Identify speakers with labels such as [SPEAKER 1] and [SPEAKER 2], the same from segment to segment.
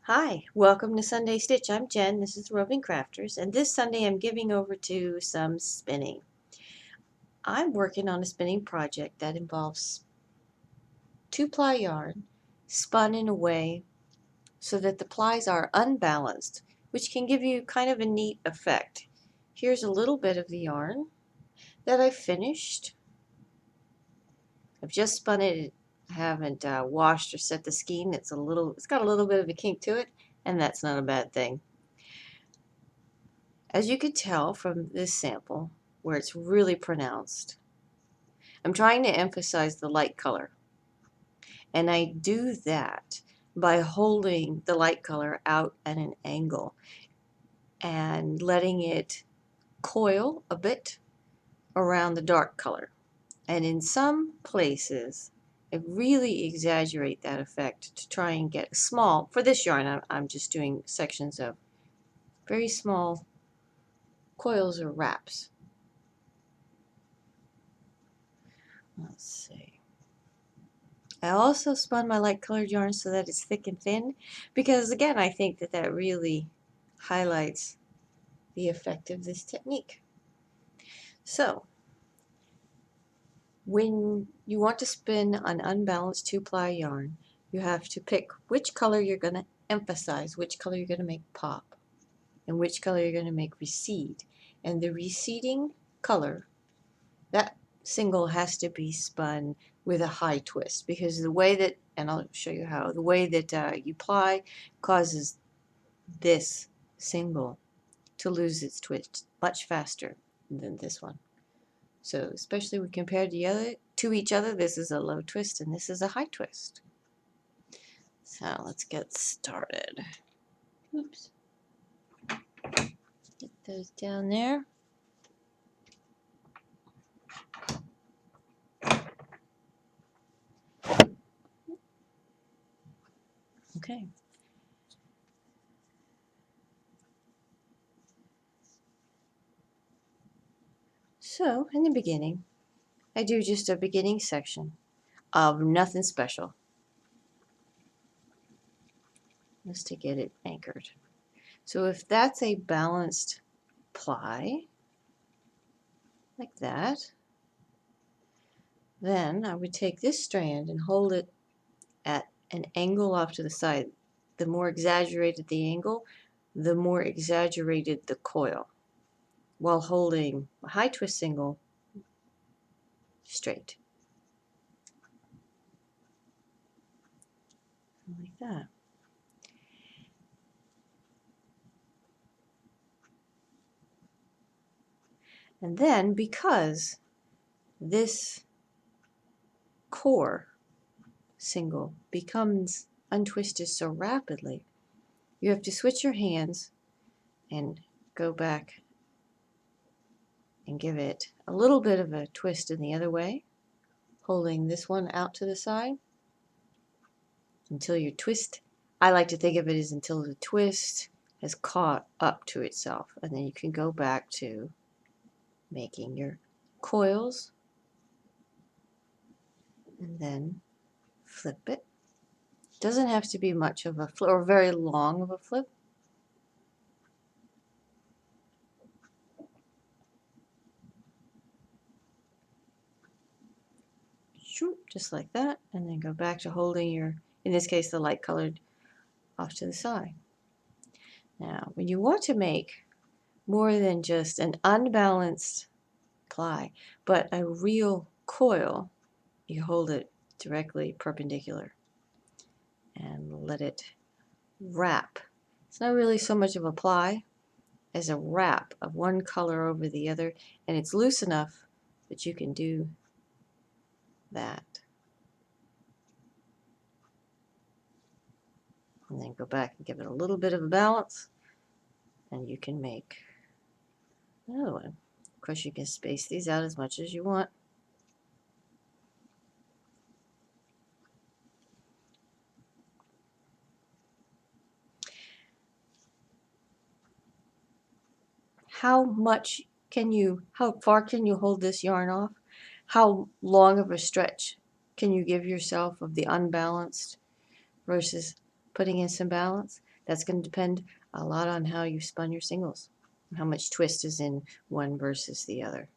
[SPEAKER 1] Hi, welcome to Sunday Stitch. I'm Jen, this is Roving Crafters, and this Sunday I'm giving over to some spinning. I'm working on a spinning project that involves two-ply yarn spun in a way so that the plies are unbalanced, which can give you kind of a neat effect. Here's a little bit of the yarn that I finished. I've just spun it. I haven't washed or set the skein. It's got a little bit of a kink to it, and that's not a bad thing. As you could tell from this sample, where it's really pronounced, I'm trying to emphasize the light color. And I do that by holding the light color out at an angle and letting it coil a bit around the dark color. And in some places, I really exaggerate that effect to try and get small. For this yarn, I'm just doing sections of very small coils or wraps. Let's see. I also spun my light colored yarn so that it's thick and thin because, again, I think that that really highlights the effect of this technique. So when you want to spin an unbalanced two-ply yarn, you have to pick which color you're going to emphasize, which color you're going to make pop, and which color you're going to make recede. And the receding color, that single has to be spun with a high twist, because the way that, and I'll show you how, the way that you ply causes this single to lose its twist much faster than this one. So especially when compared to each other, this is a low twist and this is a high twist. So let's get started. Oops. Get those down there. Okay. So in the beginning, I do just a beginning section of nothing special, just to get it anchored. So if that's a balanced ply, like that, then I would take this strand and hold it at an angle off to the side. The more exaggerated the angle, the more exaggerated the coil, while holding a high twist single straight. Like that. And then, because this core single becomes untwisted so rapidly, you have to switch your hands and go back and give it a little bit of a twist in the other way, holding this one out to the side until your twist, I like to think of it as until the twist has caught up to itself, and then you can go back to making your coils and then flip it. Doesn't have to be much of a flip or very long of a flip. Just like that, and then go back to holding your, in this case, the light colored off to the side. Now, when you want to make more than just an unbalanced ply, but a real coil, you hold it directly perpendicular and let it wrap. It's not really so much of a ply as a wrap of one color over the other, and it's loose enough that you can do that. And then go back and give it a little bit of a balance, and you can make another one. Of course, you can space these out as much as you want. How far can you hold this yarn off? How long of a stretch can you give yourself of the unbalanced versus putting in some balance? That's going to depend a lot on how you spun your singles, how much twist is in one versus the other.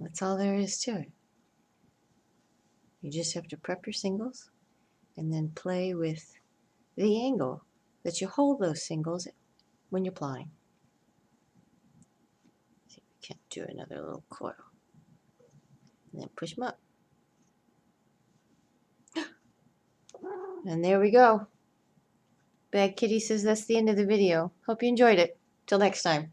[SPEAKER 1] That's all there is to it. You just have to prep your singles and then play with the angle that you hold those singles when you're plying. See if we can't do another little coil. And then push them up. And there we go. Bad Kitty says that's the end of the video. Hope you enjoyed it. Till next time.